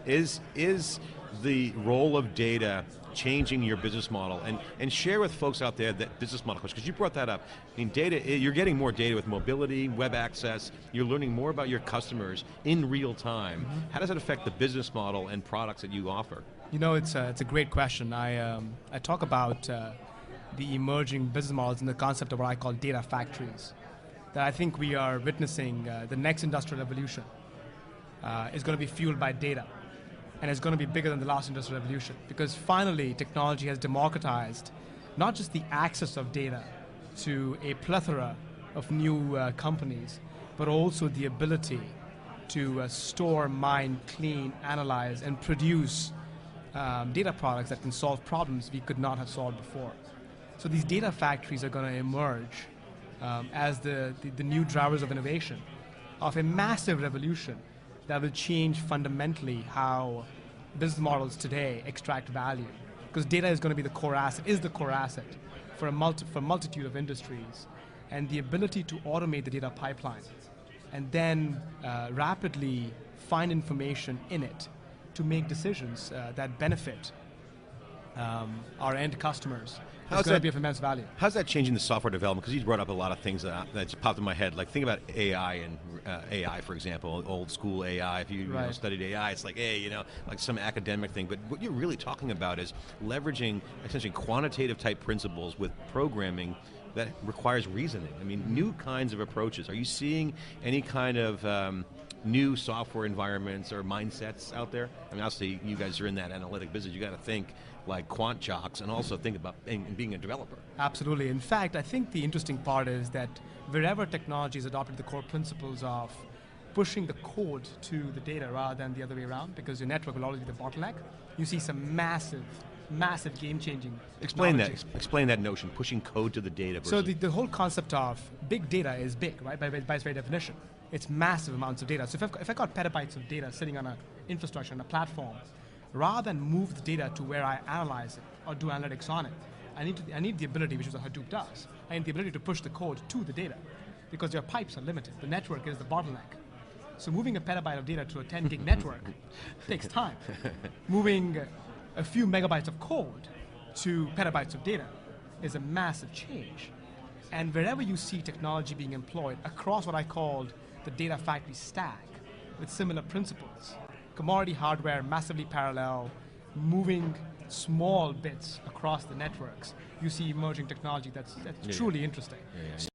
Is the role of data changing your business model? And share with folks out there that business model question, because you brought that up. I mean, data, you're getting more data with mobility, web access, you're learning more about your customers in real time. How does that affect the business model and products that you offer? You know, it's a great question. I talk about the emerging business models and the concept of what I call data factories. That I think we are witnessing the next industrial revolution is going to be fueled by data. And it's going to be bigger than the last industrial revolution, because finally technology has democratized not just the access of data to a plethora of new companies, but also the ability to store, mine, clean, analyze, and produce data products that can solve problems we could not have solved before. So these data factories are going to emerge as the new drivers of innovation, of a massive revolution that will change fundamentally how business models today extract value. Because data is going to be the core asset for a multitude of industries. And the ability to automate the data pipeline and then rapidly find information in it to make decisions that benefit our end customers. It's going to be of immense value. How's that changing the software development? Because you brought up a lot of things that just popped in my head. Like think about AI and AI, for example, old school AI. If you, studied AI, it's like, hey, like some academic thing. But what you're really talking about is leveraging essentially quantitative type principles with programming that requires reasoning. I mean, new kinds of approaches. Are you seeing any kind of new software environments or mindsets out there? I mean, obviously you guys are in that analytic business. You got to think like quant jocks and also think about being a developer. Absolutely. In fact, I think the interesting part is that wherever technology has adopted the core principles of pushing the code to the data rather than the other way around, because your network will always be the bottleneck, you see some massive game-changing technology. Explain that notion, pushing code to the data. So the whole concept of big data is big, right, by its very definition. It's massive amounts of data. So if I got petabytes of data sitting on an infrastructure, on a platform, rather than move the data to where I analyze it or do analytics on it, I need the ability, which is what Hadoop does. I need the ability to push the code to the data, because your pipes are limited. The network is the bottleneck. So moving a petabyte of data to a 10 gig network takes time. Moving a few megabytes of code to petabytes of data is a massive change. And wherever you see technology being employed across what I called the data factory stack with similar principles, commodity hardware, massively parallel, moving small bits across the networks, you see emerging technology that's truly interesting.